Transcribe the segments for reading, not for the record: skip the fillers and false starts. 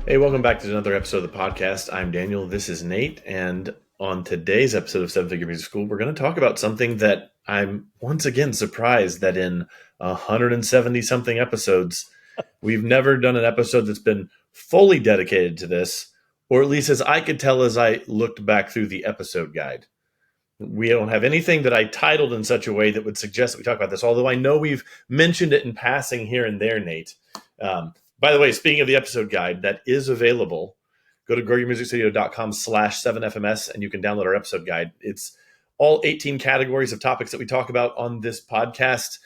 Hey, welcome back to another episode of the podcast. I'm Daniel. This is Nate. And on today's episode of Seven Figure Music School, we're going to talk about something that I'm once again surprised that in 170 something episodes, we've never done an episode that's been fully dedicated to this, or at least as I could tell as I looked back through the episode guide. We don't have anything that I titled in such a way that would suggest that we talk about this, although I know we've mentioned it in passing here and there, Nate. By the way, speaking of the episode guide, that is available. Go to growyourmusicstudio.com/7FMS and you can download our episode guide. It's all 18 categories of topics that we talk about on this podcast,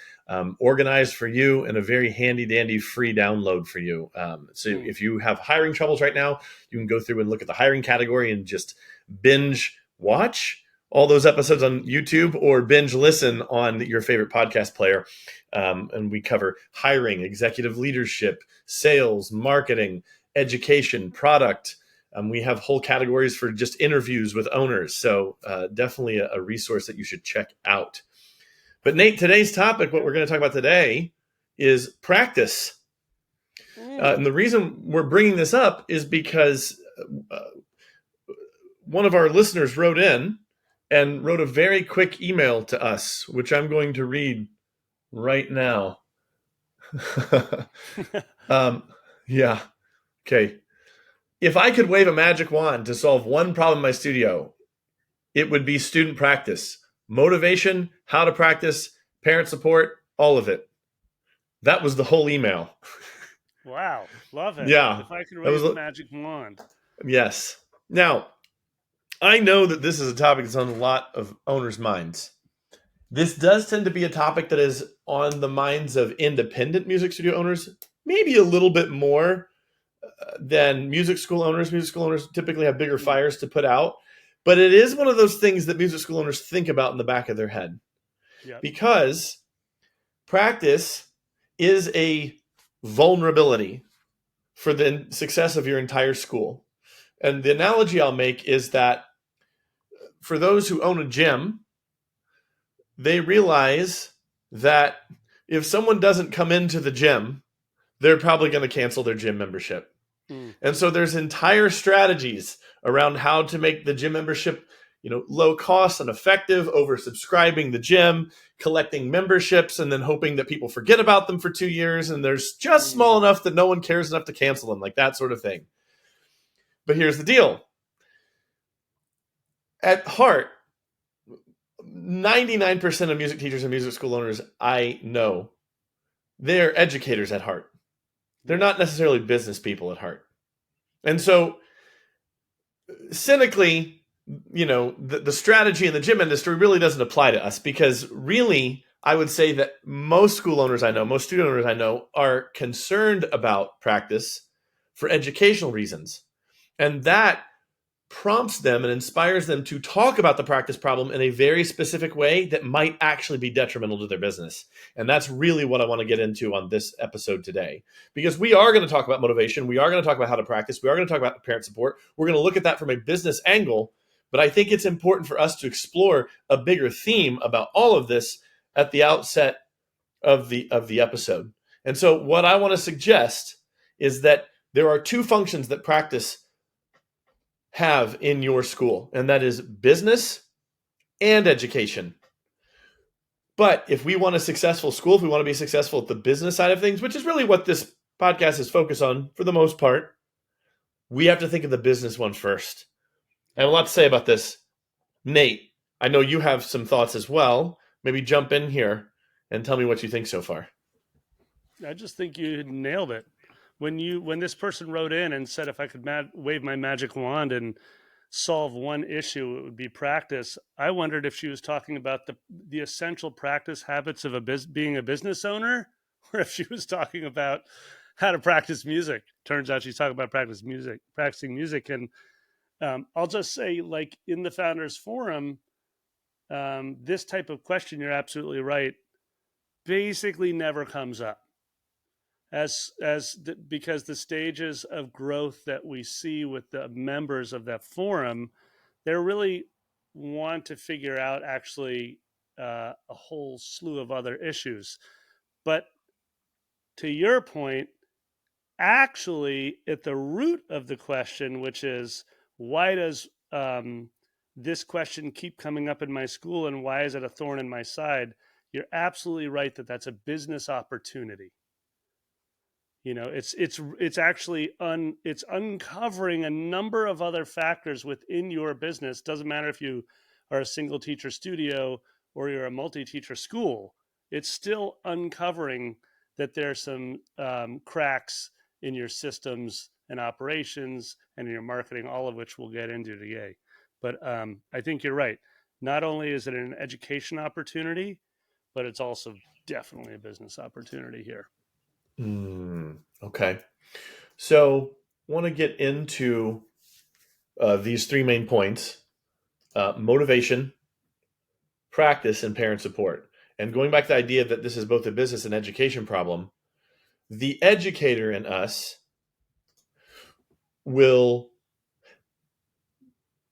organized for you in a very handy dandy free download for you. So if you have hiring troubles right now, you can go through and look at the hiring category and just binge watch all those episodes on YouTube or binge listen on your favorite podcast player. And we cover hiring, executive leadership, sales, marketing, education, product. We have whole categories for just interviews with owners. So definitely a resource that you should check out. But Nate, today's topic, what we're going to talk about today is practice. And the reason we're bringing this up is because one of our listeners wrote in and wrote a very quick email to us, which I'm going to read right now. Yeah. Okay. If I could wave a magic wand to solve one problem in my studio, it would be student practice, motivation, how to practice, parent support, all of it. That was the whole email. Wow. Love it. Yeah. If I could wave a magic wand. Yes. Now, I know that this is a topic that's on a lot of owners' minds. This does tend to be a topic that is on the minds of independent music studio owners, maybe a little bit more than music school owners. Music school owners typically have bigger fires to put out, but it is one of those things that music school owners think about in the back of their head. Yep. Because practice is a vulnerability for the success of your entire school. And the analogy I'll make is that for those who own a gym, they realize that if someone doesn't come into the gym, they're probably going to cancel their gym membership. And so there's entire strategies around how to make the gym membership, low cost and effective, oversubscribing the gym, collecting memberships, and then hoping that people forget about them for 2 years. And there's just small enough that no one cares enough to cancel them, like that sort of thing. But here's the deal. At heart, 99% of music teachers and music school owners I know, they're educators at heart. They're not necessarily business people at heart. And so cynically, the strategy in the gym industry really doesn't apply to us because really, I would say that most school owners I know, most student owners I know are concerned about practice for educational reasons. And that prompts them and inspires them to talk about the practice problem in a very specific way that might actually be detrimental to their business. And that's really what I want to get into on this episode today. Because we are going to talk about motivation. We are going to talk about how to practice. We are going to talk about parent support. We're going to look at that from a business angle. But I think it's important for us to explore a bigger theme about all of this at the outset of the episode. And so what I want to suggest is that there are two functions that practice have in your school, and that is business and education. But if we want a successful school, if we want to be successful at the business side of things, which is really what this podcast is focused on for the most part, we have to think of the business one first. I have a lot to say about this. Nate, I know you have some thoughts as well. Maybe jump in here and tell me what you think so far. I just think you nailed it. When this person wrote in and said if I could wave my magic wand and solve one issue, it would be practice. I wondered if she was talking about the essential practice habits of being a business owner, or if she was talking about how to practice music. Turns out she's talking about practicing music. And I'll just say, like in the Founders Forum, this type of question, you're absolutely right, basically never comes up. Because the stages of growth that we see with the members of that forum, they really want to figure out actually a whole slew of other issues. But to your point, actually at the root of the question, which is why does this question keep coming up in my school and why is it a thorn in my side? You're absolutely right that that's a business opportunity. You know, it's actually it's uncovering a number of other factors within your business. Doesn't matter if you are a single teacher studio or you're a multi-teacher school. It's still uncovering that there's some cracks in your systems and operations and in your marketing, all of which we'll get into today. But I think you're right. Not only is it an education opportunity, but it's also definitely a business opportunity here. Okay. So, want to get into these three main points: motivation, practice, and parent support. And going back to the idea that this is both a business and education problem, the educator in us will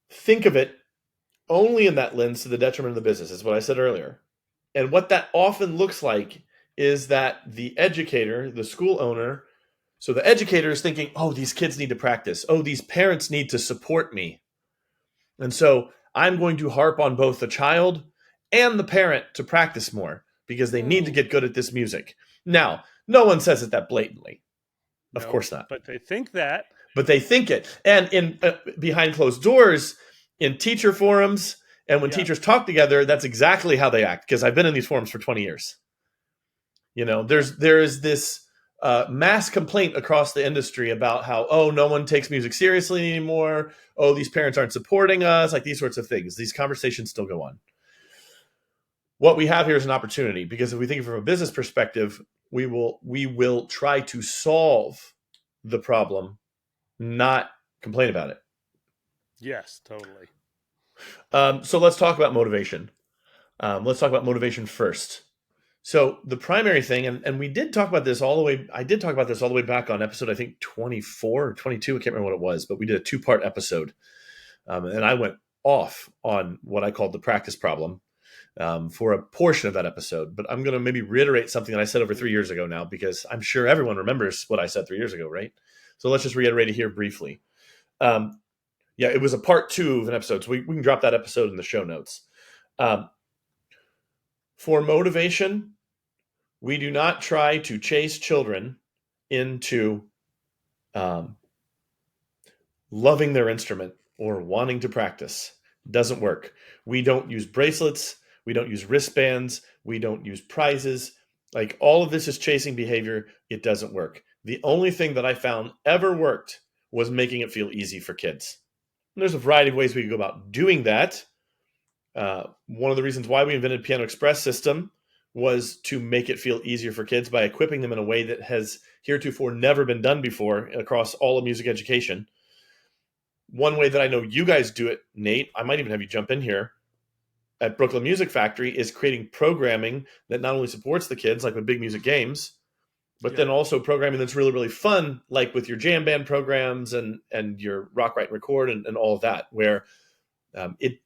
think of it only in that lens to the detriment of the business, is what I said earlier. And what that often looks like is that the educator, the school owner, so the educator is thinking, oh, these kids need to practice. Oh, these parents need to support me. And so I'm going to harp on both the child and the parent to practice more because they need to Mm. get good at this music. Now, no one says it that blatantly. Of No, course not. but they think that. But they think it. And in behind closed doors, in teacher forums, and when Yeah. teachers talk together, that's exactly how they act. Because I've been in these forums for 20 years. You know, Yeah. there is this mass complaint across the industry about how, oh, no one takes music seriously anymore. Oh, these parents aren't supporting us. Like these sorts of things. These conversations still go on. What we have here is an opportunity because if we think from a business perspective, we will try to solve the problem, not complain about it. Yes, totally. So let's talk about motivation. Let's talk about motivation first. So the primary thing, and we did talk about this all the way. I did talk about this all the way back on episode, I think 24 or 22. I can't remember what it was, but we did a two-part episode, and I went off on what I called the practice problem for a portion of that episode. But I'm going to maybe reiterate something that I said over 3 years ago now, because I'm sure everyone remembers what I said 3 years ago, right? So let's just reiterate it here briefly. Um, yeah, it was a part two of an episode, so we can drop that episode in the show notes. Um, for motivation, we do not try to chase children into um, loving their instrument or wanting to practice. Doesn't work. We don't use bracelets. We don't use wristbands. We don't use prizes. Like all of this is chasing behavior. It doesn't work. The only thing that I found ever worked was making it feel easy for kids. And there's a variety of ways we could go about doing that. One of the reasons why we invented Piano Express system was to make it feel easier for kids by equipping them in a way that has heretofore never been done before across all of music education. One way that I know you guys do it, Nate, I might even have you jump in here, at Brooklyn Music Factory, is creating programming that not only supports the kids, like with Big Music Games, but Yeah. then also programming that's really, really fun, like with your jam band programs and your rock, write, and record and all of that, where it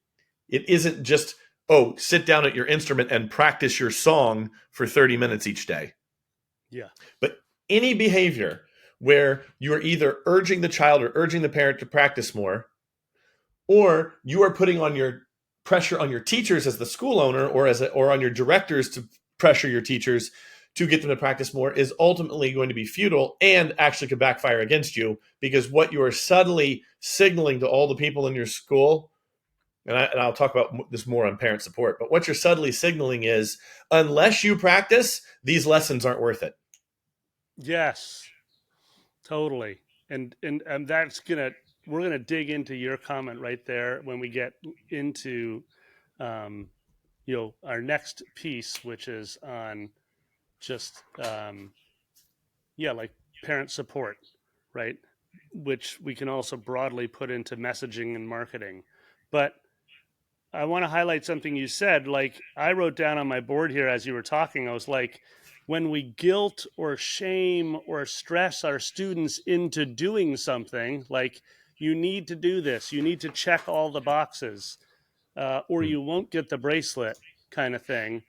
isn't just, oh, sit down at your instrument and practice your song for 30 minutes each day. Yeah. But any behavior where you are either urging the child or urging the parent to practice more, or you are putting on your pressure on your teachers as the school owner or on your directors to pressure your teachers to get them to practice more, is ultimately going to be futile and actually could backfire against you, because what you are subtly signaling to all the people in your school, and I'll talk about this more on parent support, but what you're subtly signaling is, unless you practice, these lessons aren't worth it. Yes, totally. And that's gonna we're gonna dig into your comment right there when we get into um, our next piece, which is on just yeah, like parent support, right? Which we can also broadly put into messaging and marketing. But I want to highlight something you said. Like I wrote down on my board here as you were talking, I was like, when we guilt or shame or stress our students into doing something, like you need to do this, you need to check all the boxes, or Hmm. you won't get the bracelet kind of thing.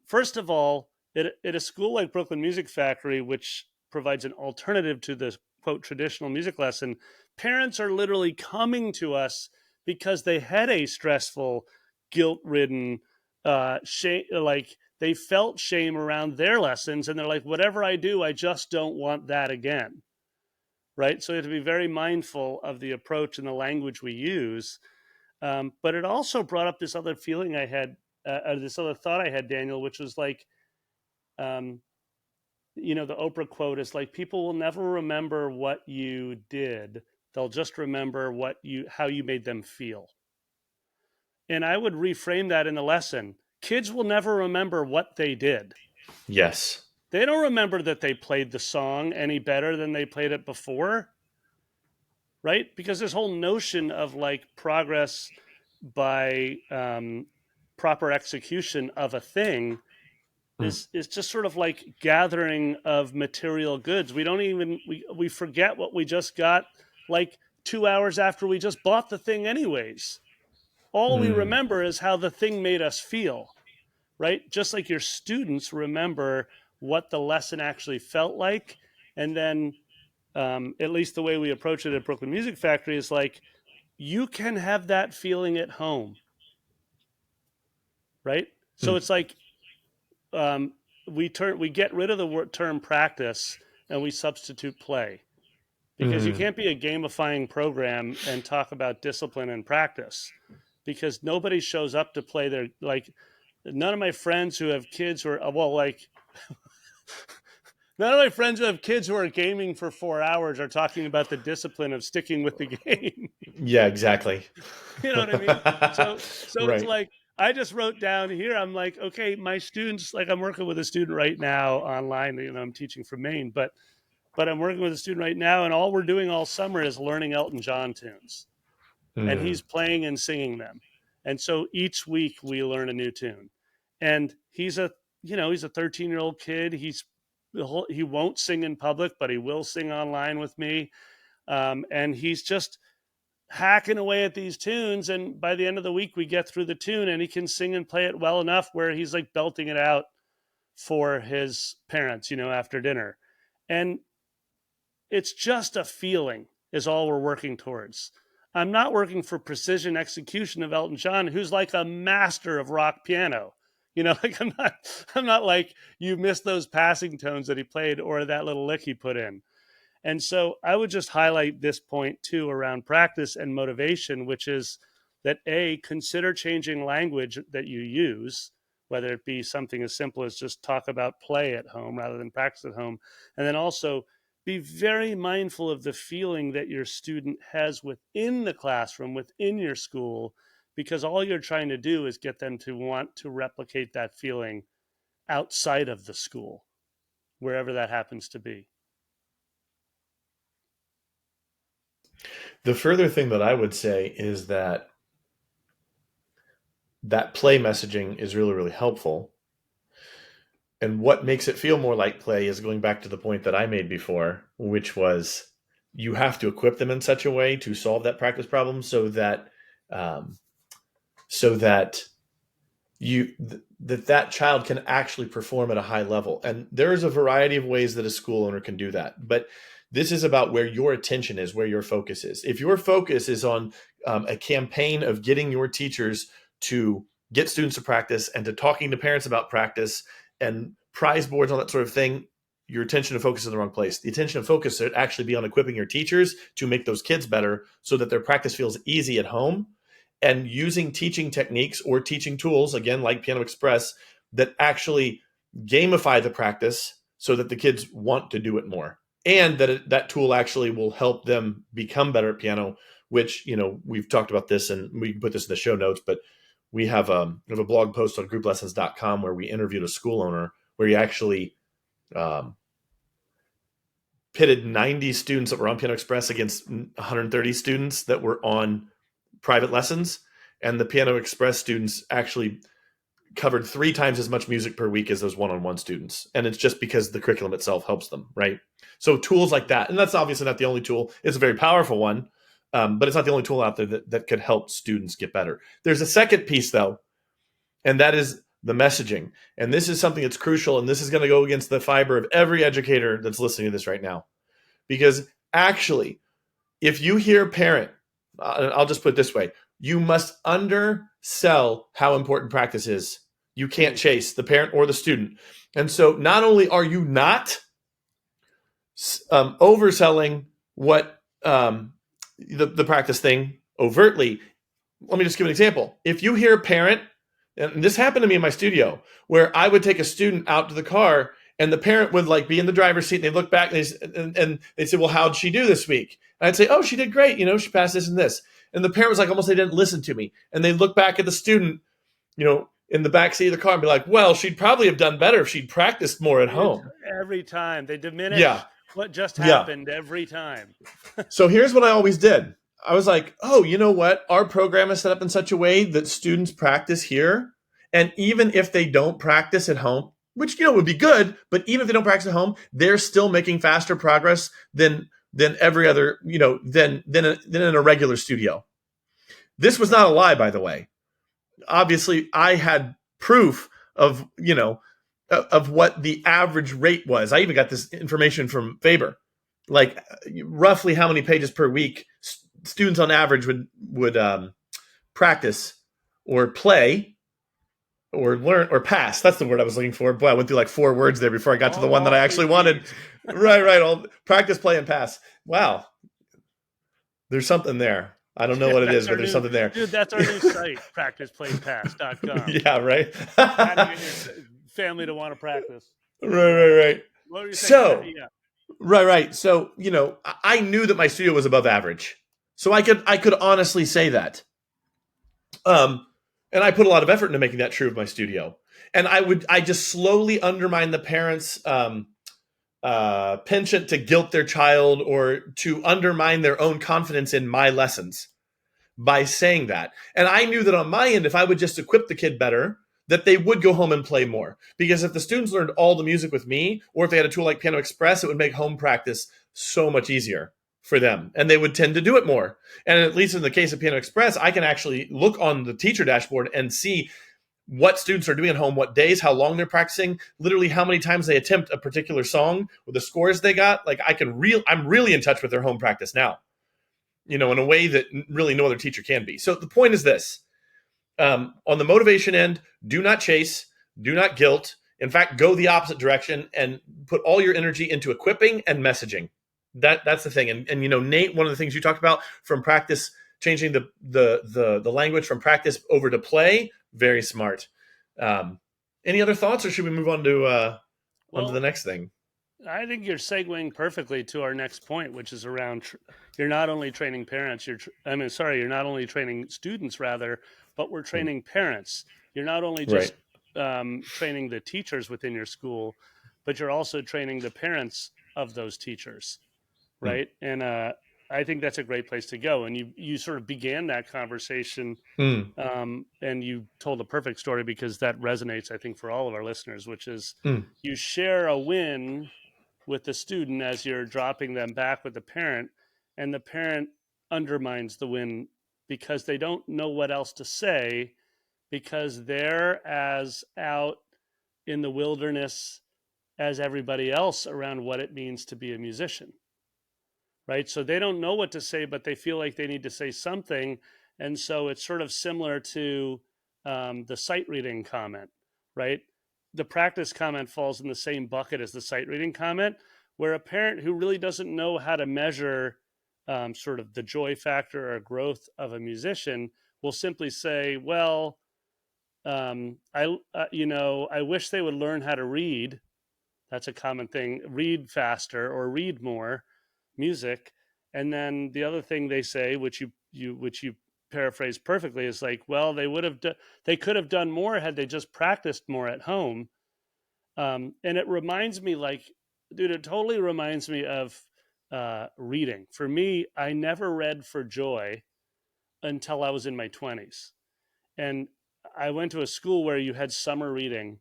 First of all, at a school like Brooklyn Music Factory, which provides an alternative to the quote traditional music lesson, parents are literally coming to us because they had a stressful, guilt-ridden, shame, like they felt shame around their lessons, and they're like, whatever I do, I just don't want that again. Right. So you have to be very mindful of the approach and the language we use. But it also brought up this other feeling I had, this other thought I had, Daniel, which was like, um, the Oprah quote is like, people will never remember what you did. They'll just remember how you made them feel. And I would reframe that in the lesson. Kids will never remember what they did. Yes. They don't remember that they played the song any better than they played it before, right? Because this whole notion of like progress by proper execution of a thing is just sort of like gathering of material goods. We don't even we forget what we just got like 2 hours after we just bought the thing anyways. All we remember is how the thing made us feel, right? Just like your students remember what the lesson actually felt like. And then at least the way we approach it at Brooklyn Music Factory is like, you can have that feeling at home, right? So it's like we get rid of the term practice and we substitute play, because you can't be a gamifying program and talk about discipline and practice, because nobody shows up to play their, like, none of my friends who have kids who are, well, like, none of my friends who have kids who are gaming for 4 hours are talking about the discipline of sticking with the game. Yeah, exactly. You know what I mean? So Right. It's like, I just wrote down here, I'm like, okay, my students, like I'm working with a student right now online, I'm teaching from Maine, but I'm working with a student right now, and all we're doing all summer is learning Elton John tunes. And he's playing and singing them. And so each week we learn a new tune. And he's a 13-year-old kid. He won't sing in public, but he will sing online with me. And he's just hacking away at these tunes. And by the end of the week, we get through the tune and he can sing and play it well enough where he's like belting it out for his parents, after dinner. And it's just a feeling is all we're working towards. I'm not working for precision execution of Elton John, who's like a master of rock piano. Like I'm not like, you missed those passing tones that he played or that little lick he put in. And so I would just highlight this point too around practice and motivation, which is that consider changing language that you use, whether it be something as simple as just talk about play at home rather than practice at home. And then also be very mindful of the feeling that your student has within the classroom, within your school, because all you're trying to do is get them to want to replicate that feeling outside of the school, wherever that happens to be. The further thing that I would say is that play messaging is really, really helpful. And what makes it feel more like play is going back to the point that I made before, which was you have to equip them in such a way to solve that practice problem so that that child can actually perform at a high level. And there's a variety of ways that a school owner can do that. But this is about where your attention is, where your focus is. If your focus is on a campaign of getting your teachers to get students to practice and to talking to parents about practice and prize boards, all that sort of thing, your attention and focus is in the wrong place. The attention and focus should actually be on equipping your teachers to make those kids better so that their practice feels easy at home, and using teaching techniques or teaching tools, again, like Piano Express, that actually gamify the practice so that the kids want to do it more. And that tool actually will help them become better at piano, which, we've talked about this and we can put this in the show notes, but we have a blog post on grouplessons.com where we interviewed a school owner where he actually pitted 90 students that were on Piano Express against 130 students that were on private lessons. And the Piano Express students actually covered 3 times as much music per week as those one-on-one students. And it's just because the curriculum itself helps them, right? So tools like that, and that's obviously not the only tool. It's a very powerful one, but it's not the only tool out there that could help students get better. There's a second piece, though, and that is the messaging. And this is something that's crucial, and this is going to go against the fiber of every educator that's listening to this right now. Because actually, if you hear parent, I'll just put it this way, you must undersell how important practice is. You can't chase the parent or the student. And so not only are you not overselling what the practice thing overtly, let me just give an example. If you hear a parent, and this happened to me in my studio, where I would take a student out to the car and the parent would like be in the driver's seat and they look back and they say, well, how'd she do this week? And I'd say, oh, she did great. She passed this and this. And the parent was like, almost they didn't listen to me. And they look back at the student, in the back seat of the car and be like, well, she'd probably have done better if she'd practiced more at home. Every time they diminish what just happened every time. So here's what I always did. I was like, oh, you know what? Our program is set up in such a way that students practice here. And even if they don't practice at home, which, would be good, but even if they don't practice at home, they're still making faster progress than every other, than in a regular studio. This was not a lie, by the way. Obviously, I had proof of, of what the average rate was. I even got this information from Faber, like roughly how many pages per week students on average would practice or play or learn or pass. That's the word I was looking for. Boy, I went through like 4 words there before I got to the one that I actually wanted. Right. All practice, play, and pass. Wow. There's something there. I don't know what it is, but there's something there. Dude, that's our new site, practiceplaypass.com. Yeah, right? How to get your family to want to practice. Right. What were you saying? So, Right. So, I knew that my studio was above average. So I could honestly say that. And I put a lot of effort into making that true of my studio. And I just slowly undermine the parents' penchant to guilt their child or to undermine their own confidence in my lessons by saying that. And I knew that on my end, if I would just equip the kid better, that they would go home and play more. Because if the students learned all the music with me, or if they had a tool like Piano Express, it would make home practice so much easier for them. And they would tend to do it more. And at least in the case of Piano Express, I can actually look on the teacher dashboard and see what students are doing at home, what days, how long they're practicing, literally how many times they attempt a particular song with the scores they got. Like I'm really in touch with their home practice now, in a way that really no other teacher can be. So the point is this, on the motivation end, do not chase, do not guilt. In fact, go the opposite direction and put all your energy into equipping and messaging. That's the thing. And Nate, one of the things you talked about from practice, changing the language from practice over to play, very smart. Any other thoughts, or should we move on to onto the next thing? I think you're segueing perfectly to our next point, which is around you're not only training parents, you're not only training students rather, but we're training parents. You're not only just training the teachers within your school, but you're also training the parents of those teachers, right? And I think that's a great place to go. And you sort of began that conversation, and you told a perfect story because that resonates, I think, for all of our listeners, which is you share a win with the student as you're dropping them back with the parent, and the parent undermines the win because they don't know what else to say, because they're as out in the wilderness as everybody else around what it means to be a musician, right? So they don't know what to say, but they feel like they need to say something. And so it's sort of similar to the sight reading comment, right? The practice comment falls in the same bucket as the sight reading comment, where a parent who really doesn't know how to measure sort of the joy factor or growth of a musician will simply say, well, I wish they would learn how to read. That's a common thing. Read faster or read more music. And then the other thing they say, which you paraphrase perfectly, is like, well, they could have done more had they just practiced more at home. And it reminds me, it totally reminds me of reading. For me, I never read for joy until I was in my 20s. And I went to a school where you had summer reading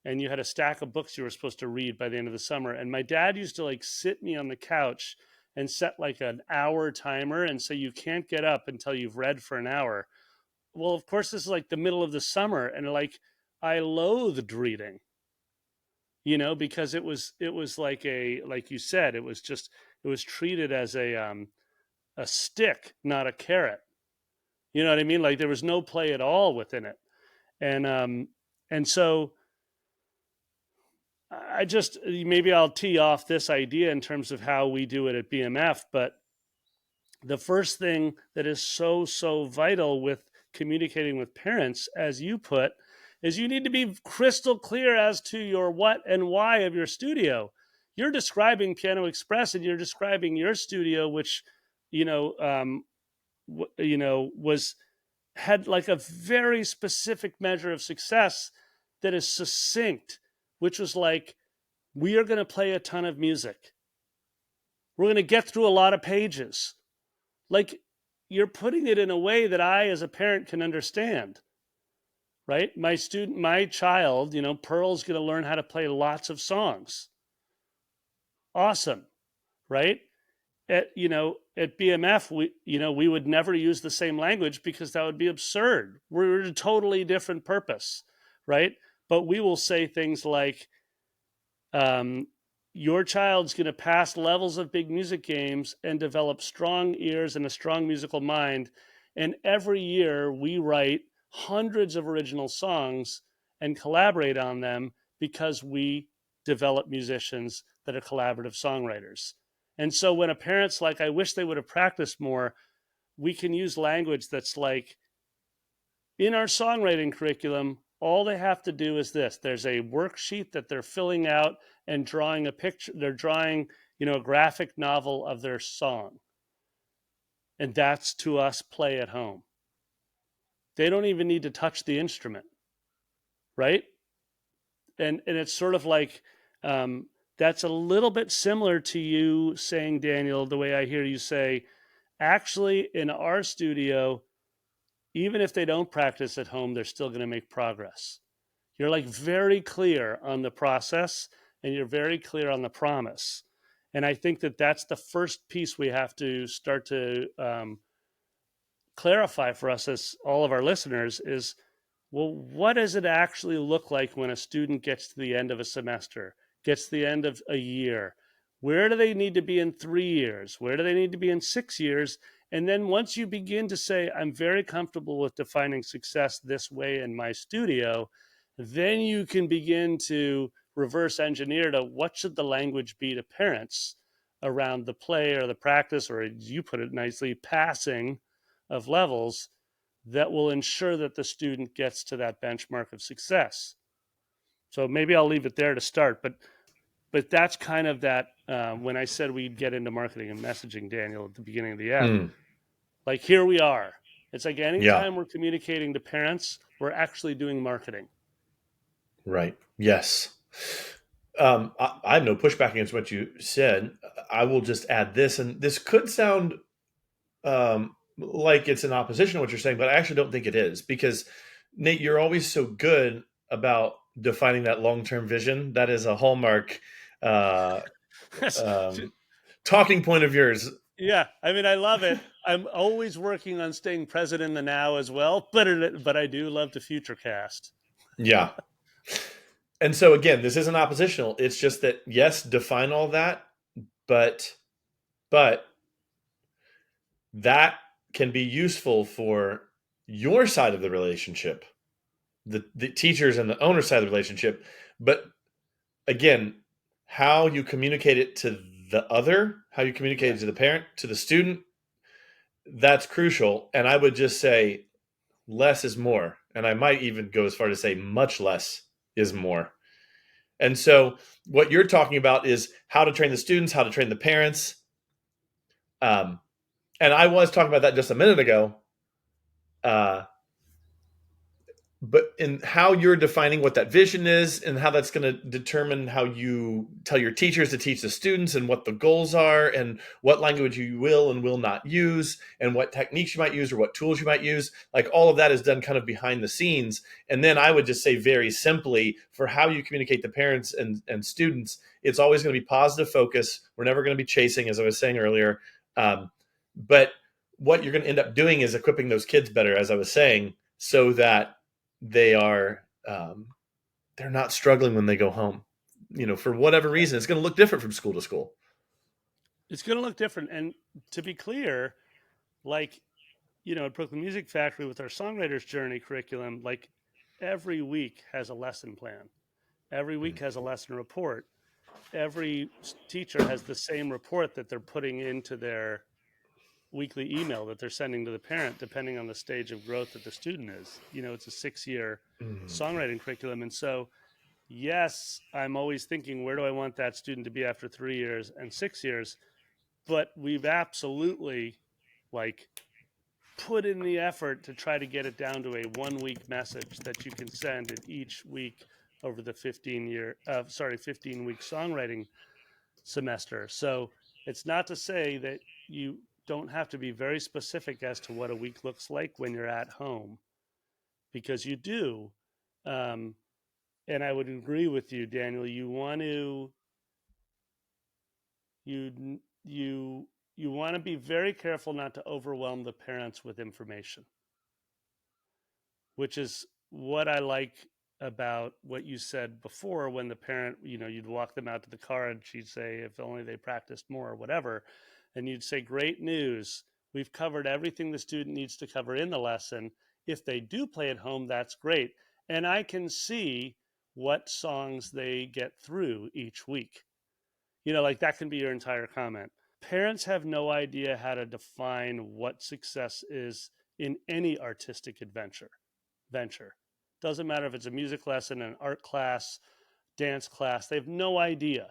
and you had a stack of books you were supposed to read by the end of the summer. And my dad used to sit me on the couch and set an hour timer and say, you can't get up until you've read for an hour. Well, of course, this is the middle of the summer. And I loathed reading, because it was like you said, it was treated as a stick, not a carrot. You know what I mean? Like there was no play at all within it. And so I just, maybe I'll tee off this idea in terms of how we do it at BMF, but the first thing that is so vital with communicating with parents, as you put, is you need to be crystal clear as to your what and why of your studio. You're describing Piano Express and you're describing your studio, which you know was had like a very specific measure of success that is succinct, which was like, we are going to play a ton of music, we're going to get through a lot of pages. Like, you're putting it in a way that I as a parent can understand, right? My child, Pearl's going to learn how to play lots of songs. Awesome, right? At BMF, we would never use the same language because that would be absurd. We're a totally different purpose, right? But we will say things like, your child's going to pass levels of big music games and develop strong ears and a strong musical mind. And every year we write hundreds of original songs and collaborate on them because we develop musicians that are collaborative songwriters. And so when a parent's like, I wish they would have practiced more, we can use language that's like, in our songwriting curriculum, all they have to do is this. There's a worksheet that they're filling out and drawing a picture. They're drawing, a graphic novel of their song. And that's, to us, play at home. They don't even need to touch the instrument, right? And it's sort of like, that's a little bit similar to you saying, Daniel, the way I hear you say, actually, in our studio, even if they don't practice at home, they're still going to make progress. You're like very clear on the process and you're very clear on the promise. And I think that that's the first piece we have to start to clarify for us as all of our listeners is, well, what does it actually look like when a student gets to the end of a semester, gets to the end of a year? Where do they need to be in 3 years? Where do they need to be in 6 years? And then once you begin to say, I'm very comfortable with defining success this way in my studio, then you can begin to reverse engineer to what should the language be to parents around the play or the practice, or as you put it nicely, passing of levels that will ensure that the student gets to that benchmark of success. So maybe I'll leave it there to start, but that's kind of that. When I said we'd get into marketing and messaging, Daniel, at the beginning of the app, like here we are. It's like anytime we're communicating to parents, we're actually doing marketing. Right. Yes. I have no pushback against what you said. I will just add this, and this could sound like it's in opposition to what you're saying, but I actually don't think it is, because Nate, you're always so good about defining that long-term vision. That is a hallmark talking point of yours. Yeah, I mean, I love it. I'm always working on staying present in the now as well, but I do love to future cast. Yeah. And so again, this isn't oppositional. It's just that, yes, define all that, but that can be useful for your side of the relationship, the teachers and the owner side of the relationship. But again, how you communicate it to the other, how you communicate it to the parent, to the student, that's crucial. And I would just say less is more. And I might even go as far to say much less is more. And so what you're talking about is how to train the students, how to train the parents. And I was talking about that just a minute ago. But in how you're defining what that vision is and how that's going to determine how you tell your teachers to teach the students and what the goals are and what language you will and will not use and what techniques you might use or what tools you might use, like all of that is done kind of behind the scenes. And then I would just say very simply, for how you communicate to parents and students, it's always going to be positive focus. We're never going to be chasing, as I was saying earlier. But what you're going to end up doing is equipping those kids better, as I was saying, so that they are they're not struggling when they go home. For whatever reason, it's going to look different from school to school. It's going to look different. And to be clear, like, at Brooklyn Music Factory with our Songwriters Journey curriculum, like every week has a lesson plan. Every week has a lesson report. Every teacher has the same report that they're putting into their weekly email that they're sending to the parent, depending on the stage of growth that the student is. It's a 6-year songwriting curriculum. And so, yes, I'm always thinking, where do I want that student to be after 3 years and 6 years? But we've absolutely put in the effort to try to get it down to a 1-week message that you can send in each week over the 15-week songwriting semester. So it's not to say that you don't have to be very specific as to what a week looks like when you're at home, because you do. And I would agree with you, Daniel. You want to be very careful not to overwhelm the parents with information, which is what I like about what you said before, when the parent, you'd walk them out to the car and she'd say, if only they practiced more or whatever. And you'd say, great news. We've covered everything the student needs to cover in the lesson. If they do play at home, that's great. And I can see what songs they get through each week. That can be your entire comment. Parents have no idea how to define what success is in any artistic venture. Doesn't matter if it's a music lesson, an art class, dance class. They have no idea,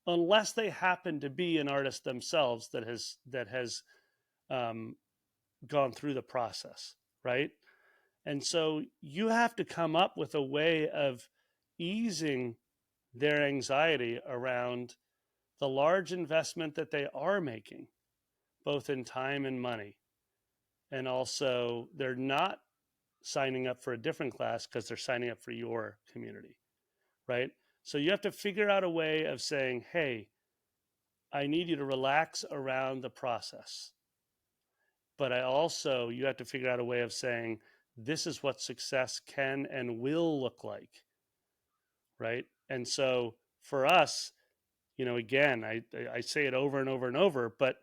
unless they happen to be an artist themselves that has gone through the process, right? And so you have to come up with a way of easing their anxiety around the large investment that they are making, both in time and money. And also, they're not signing up for a different class because they're signing up for your community, right? So you have to figure out a way of saying, hey, I need you to relax around the process. But you have to figure out a way of saying, this is what success can and will look like, right? And so for us, again, I say it over and over and over, but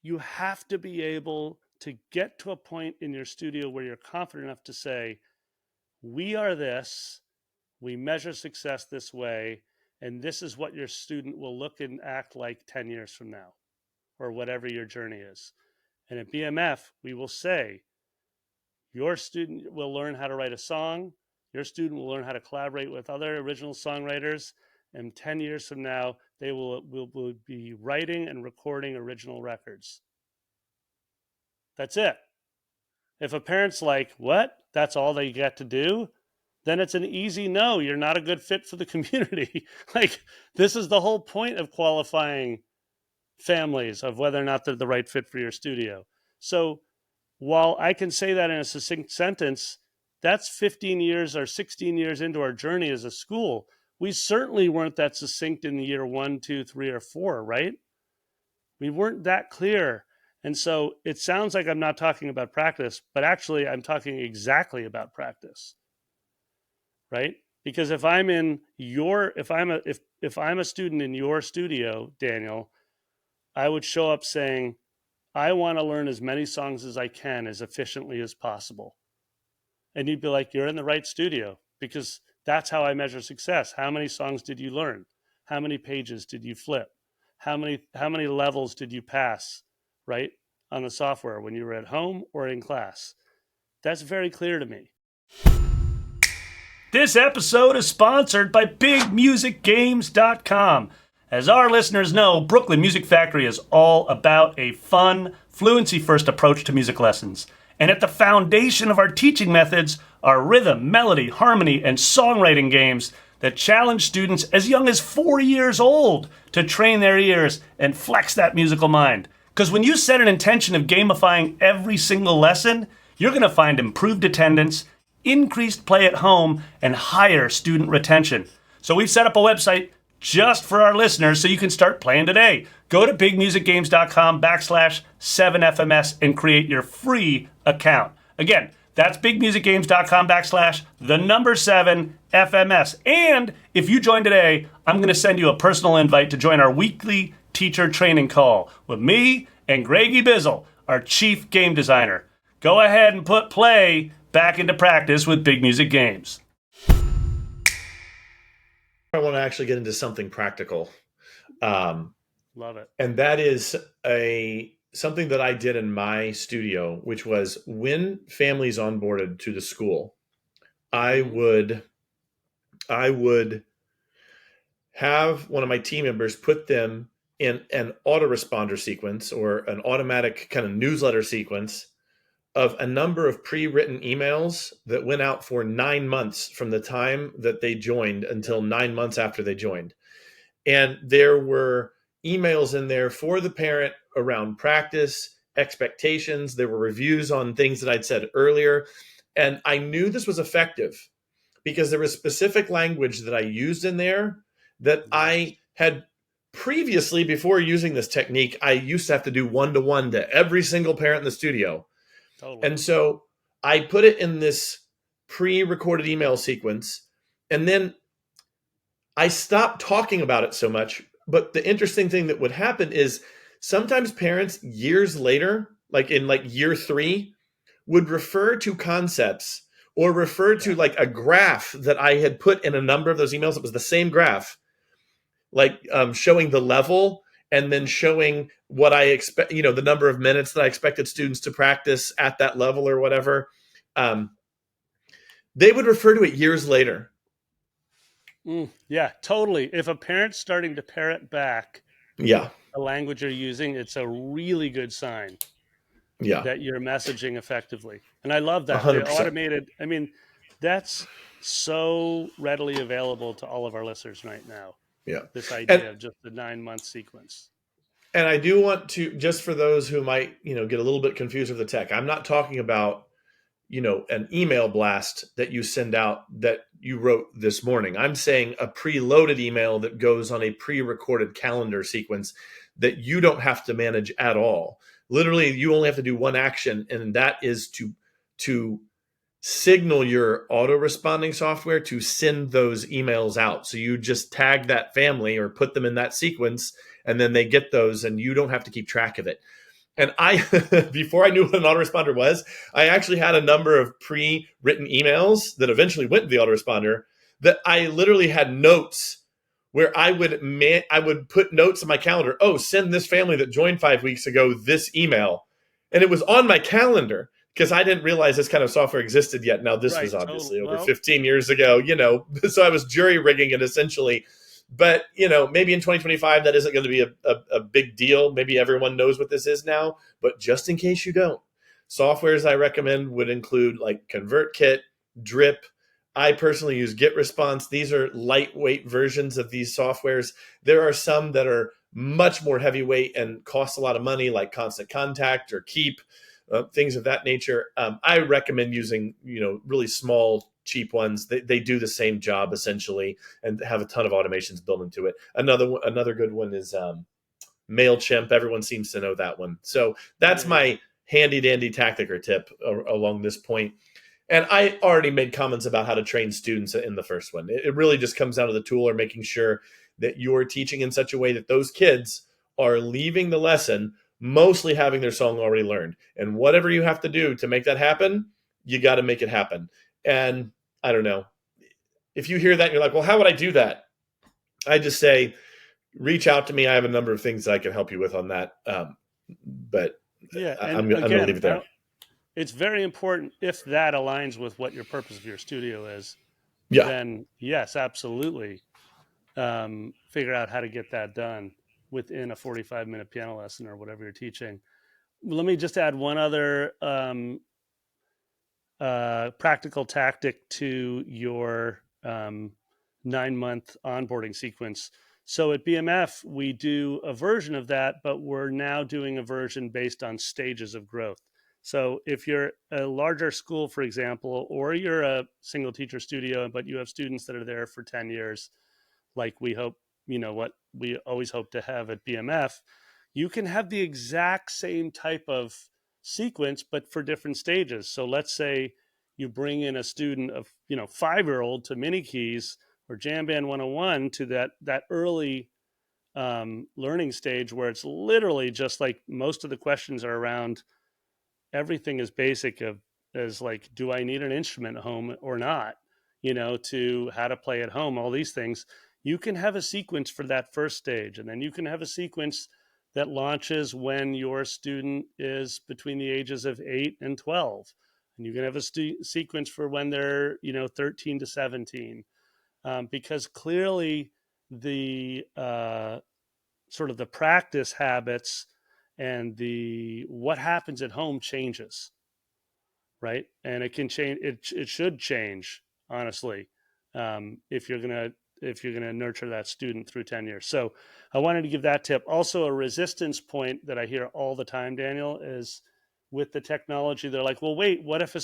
you have to be able to get to a point in your studio where you're confident enough to say, we are this, we measure success this way, and this is what your student will look and act like 10 years from now, or whatever your journey is. And at BMF, we will say, your student will learn how to write a song, your student will learn how to collaborate with other original songwriters, and 10 years from now, they will be writing and recording original records. That's it. If a parent's like, what? That's all they get to do? Then it's an easy no. You're not a good fit for the community. This is the whole point of qualifying families, of whether or not they're the right fit for your studio. So while I can say that in a succinct sentence, that's 15 years or 16 years into our journey as a school. We certainly weren't that succinct in the year 1, 2, 3, or 4, right? We weren't that clear. And so it sounds like I'm not talking about practice, but actually I'm talking exactly about practice, right? Because if I'm a student in your studio, Daniel, I would show up saying, I want to learn as many songs as I can as efficiently as possible. And you'd be like, you're in the right studio, because that's how I measure success. How many songs did you learn? How many pages did you flip? How many levels did you pass, right, on the software when you were at home or in class? That's very clear to me. This episode is sponsored by BigMusicGames.com. As our listeners know, Brooklyn Music Factory is all about a fun, fluency-first approach to music lessons. And at the foundation of our teaching methods are rhythm, melody, harmony, and songwriting games that challenge students as young as 4 years old to train their ears and flex that musical mind. Because when you set an intention of gamifying every single lesson, you're going to find improved attendance, increased play at home, and higher student retention. So we've set up a website just for our listeners so you can start playing today. Go to bigmusicgames.com/7FMS and create your free account. Again, That's bigmusicgames.com/7FMS. And if you join today, I'm going to send you a personal invite to join our weekly teacher training call with me and Greggy Bizzle, our chief game designer. Go ahead and put play back into practice with Big Music Games. I want to actually get into something practical. Love it. And that is something that I did in my studio, which was when families onboarded to the school, I would have one of my team members put them in an autoresponder sequence or an automatic kind of newsletter sequence of a number of pre-written emails that went out for 9 months from the time that they joined until 9 months after they joined. And there were emails in there for the parent around practice, expectations. There were reviews on things that I'd said earlier. And I knew this was effective because there was specific language that I used in there that I had previously, before using this technique, I used to have to do one-to-one to every single parent in the studio. Totally. And so I put it in this pre-recorded email sequence, and then I stopped talking about it so much. But the interesting thing that would happen is sometimes parents years later, like in like year 3, would refer to concepts or refer to like a graph that I had put in a number of those emails. It was the same graph, like showing the level and then showing what I expect, the number of minutes that I expected students to practice at that level or whatever. They would refer to it years later. Yeah, totally. If a parent's starting to parrot back Yeah. the language you're using, it's a really good sign that you're messaging effectively. And I love that. 100%. The automated, that's so readily available to all of our listeners right now. Yeah. This idea of just the 9-month sequence. And I do want to, just for those who might, get a little bit confused with the tech, I'm not talking about, an email blast that you send out that you wrote this morning. I'm saying a preloaded email that goes on a pre-recorded calendar sequence that you don't have to manage at all. Literally, you only have to do one action, and that is to signal your auto-responding software to send those emails out. So you just tag that family or put them in that sequence, and then they get those, and you don't have to keep track of it. And I, before I knew what an autoresponder was, I actually had a number of pre-written emails that eventually went to the autoresponder that I literally had notes where I would put notes in my calendar. Oh, send this family that joined 5 weeks ago this email. And it was on my calendar because I didn't realize this kind of software existed yet. Now, this was obviously over 15 years ago, so I was jury rigging it essentially. But, maybe in 2025, that isn't going to be a big deal. Maybe everyone knows what this is now. But just in case you don't, softwares I recommend would include like ConvertKit, Drip. I personally use GetResponse. These are lightweight versions of these softwares. There are some that are much more heavyweight and cost a lot of money, like Constant Contact or Keep, things of that nature. I recommend using, really small, cheap ones. They do the same job essentially and have a ton of automations built into it. Another good one is MailChimp. Everyone seems to know that one. So that's my handy dandy tactic or tip along this point. And I already made comments about how to train students in the first one. It really just comes down to the tool or making sure that you're teaching in such a way that those kids are leaving the lesson mostly having their song already learned. And whatever you have to do to make that happen, you got to make it happen. And I don't know. If you hear that and you're like, well, how would I do that? I just say, reach out to me. I have a number of things that I can help you with on that. But yeah, I'm going to leave it there. It's very important if that aligns with what your purpose of your studio is. Yeah. Then yes, absolutely. Figure out how to get that done within a 45-minute piano lesson or whatever you're teaching. Let me just add one other practical tactic to your 9-month onboarding sequence. So at BMF, we do a version of that, but we're now doing a version based on stages of growth. So if you're a larger school, for example, or you're a single teacher studio, but you have students that are there for 10 years, like we hope, what we always hope to have at BMF, you can have the exact same type of sequence, but for different stages. So let's say you bring in a student of 5-year-old to mini keys or jam band 101 to that early learning stage where it's literally just like most of the questions are around everything is basic of as like, do I need an instrument at home or not, to how to play at home, all these things. You can have a sequence for that first stage, and then you can have a sequence that launches when your student is between the ages of 8 and 12, and you can have a sequence for when they're 13 to 17, because clearly the sort of the practice habits and the what happens at home changes, right? And it can change. It should change, honestly, if you're gonna nurture that student through 10 years. So I wanted to give that tip. Also, a resistance point that I hear all the time, Daniel, is with the technology. They're like, well, wait, what if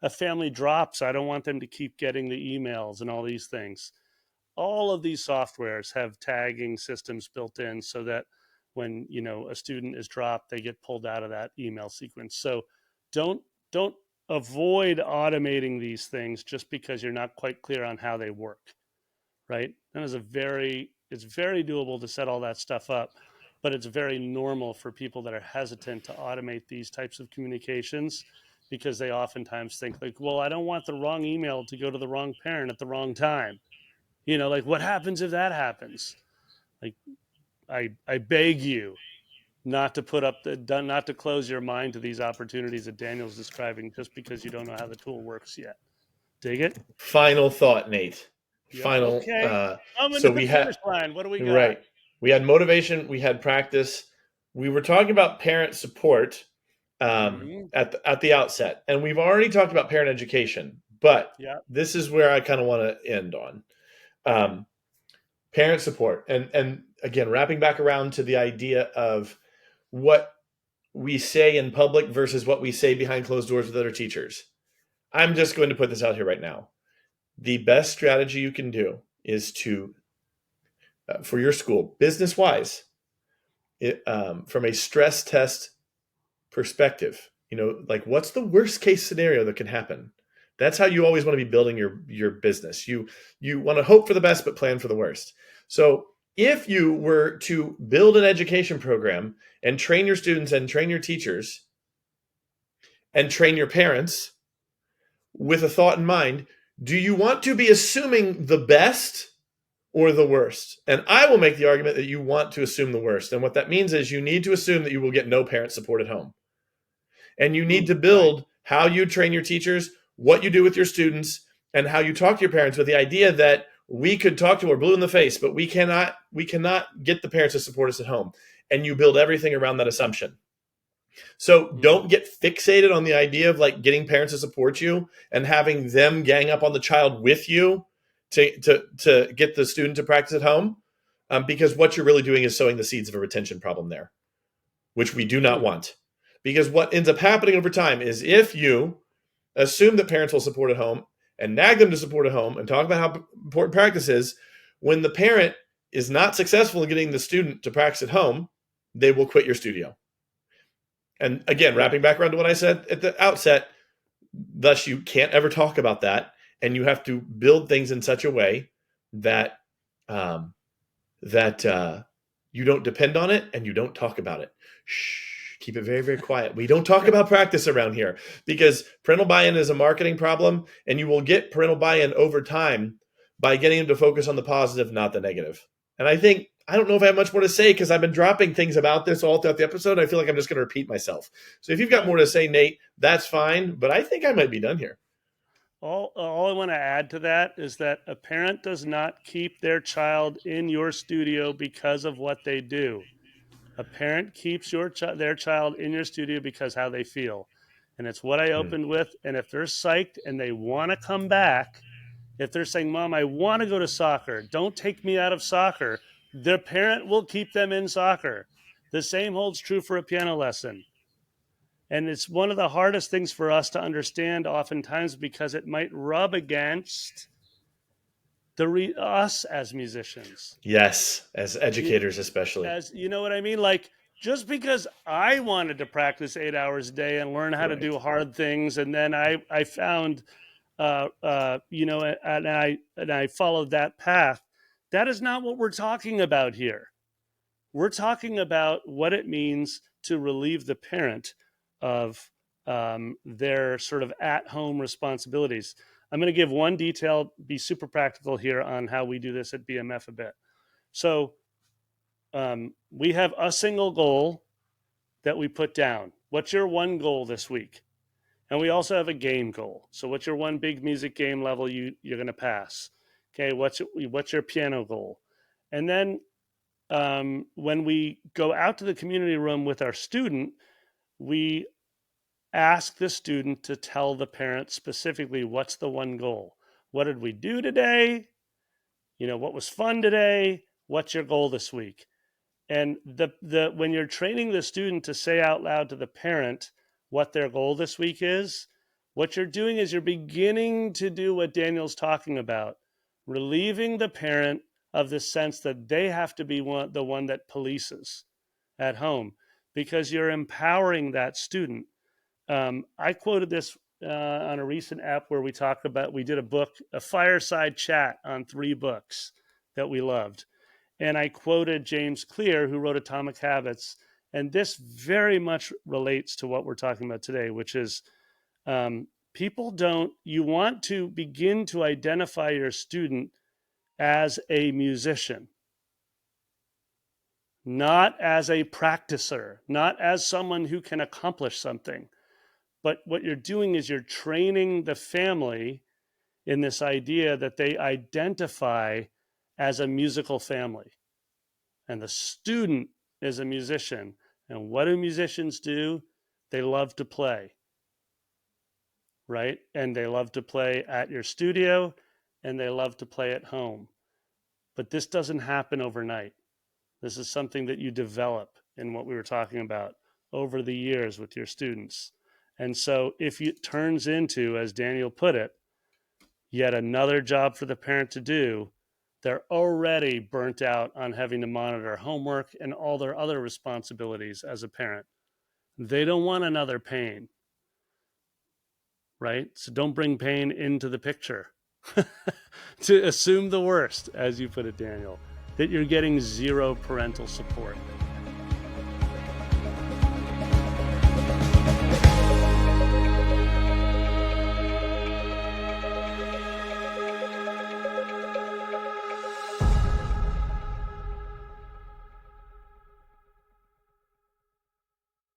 a family drops? I don't want them to keep getting the emails and all these things. All of these softwares have tagging systems built in so that when a student is dropped, they get pulled out of that email sequence. So don't avoid automating these things just because you're not quite clear on how they work, right? That is it's very doable to set all that stuff up, but it's very normal for people that are hesitant to automate these types of communications because they oftentimes think like, well, I don't want the wrong email to go to the wrong parent at the wrong time. Like what happens if that happens? Like I beg you not to close your mind to these opportunities that Daniel's describing just because you don't know how the tool works yet. Dig it? Final thought, Nate. Yep. Final. Okay. Coming to So the we had finish line. What do we got? right. We had motivation. We had practice. We were talking about parent support Mm-hmm. at the outset, and we've already talked about parent education. But Yep. this is where I kind of want to end on um, parent support, and again, wrapping back around to the idea of what we say in public versus what we say behind closed doors with other teachers. I'm just going to put this out here right now. The best strategy you can do is to, for your school, business wise, from a stress test perspective, like what's the worst case scenario that can happen? That's how you always want to be building your business. You want to hope for the best but plan for the worst. So if you were to build an education program and train your students and train your teachers and train your parents with a thought in mind, do you want to be assuming the best or the worst? And I will make the argument that you want to assume the worst. And what that means is you need to assume that you will get no parent support at home. And you need to Right. build how you train your teachers, what you do with your students, and how you talk to your parents with the idea that we could talk to her blue in the face, but we cannot get the parents to support us at home. And you build everything around that assumption. So Mm. don't get fixated on the idea of like getting parents to support you and having them gang up on the child with you to get the student to practice at home, because what you're really doing is sowing the seeds of a retention problem there, which we do not Mm. want. Because what ends up happening over time is if you assume that parents will support at home and nag them to support at home and talk about how important practice is, when the parent is not successful in getting the student to practice at home, they will quit your studio. And again, Yeah. wrapping back around to what I said at the outset, thus you can't ever talk about that, and you have to build things in such a way that um, that you don't depend on it and you don't talk about it. Shh, keep it very, very quiet. We don't talk about practice around here because parental buy-in is a marketing problem, and you will get parental buy-in over time by getting them to focus on the positive, not the negative. And I don't know if I have much more to say because I've been dropping things about this all throughout the episode. I feel like I'm just going to repeat myself. So if you've got No. more to say, Nate, that's fine. But I think I might be done here. All I want to add to that is that a parent does not keep their child in your studio because of what they do. A parent keeps their child in your studio because how they feel. And it's what I Hmm. opened with. And if they're psyched and they want to come back, if they're saying, Mom, I want to go to soccer, don't take me out of soccer, their parent will keep them in soccer. The same holds true for a piano lesson. And it's one of the hardest things for us to understand oftentimes because it might rub against us as musicians. Yes, as You, educators, especially. as you know what I mean? Like just because I wanted to practice 8 hours a day and learn how to Right. do hard things, and then I found, and I followed that path. That is not what we're talking about here. We're talking about what it means to relieve the parent of their sort of at-home responsibilities. I'm going to give one detail, be super practical here on how we do this at BMF a bit. So we have a single goal that we put down. What's your one goal this week? And we also have a game goal. So what's your one big music game level you're going to pass? Okay, what's your piano goal? And then when we go out to the community room with our student, we ask the student to tell the parent specifically what's the one goal. What did we do today? What was fun today? What's your goal this week? And the when you're training the student to say out loud to the parent what their goal this week is, what you're doing is you're beginning to do what Daniel's talking about, relieving the parent of the sense that they have to be the one that polices at home, because you're empowering that student. I quoted this on a recent app where we did a fireside chat on 3 books that we loved. And I quoted James Clear, who wrote Atomic Habits. And this very much relates to what we're talking about today, which is you want to begin to identify your student as a musician, not as a practicer, not as someone who can accomplish something. But what you're doing is you're training the family in this idea that they identify as a musical family. And the student is a musician. And what do musicians do? They love to play, right? And they love to play at your studio, and they love to play at home. But this doesn't happen overnight. This is something that you develop in what we were talking about over the years with your students. And so if it turns into, as Daniel put it, yet another job for the parent to do, they're already burnt out on having to monitor homework and all their other responsibilities as a parent. They don't want another pain, right? So don't bring pain into the picture. To assume the worst, as you put it, Daniel, that you're getting zero parental support.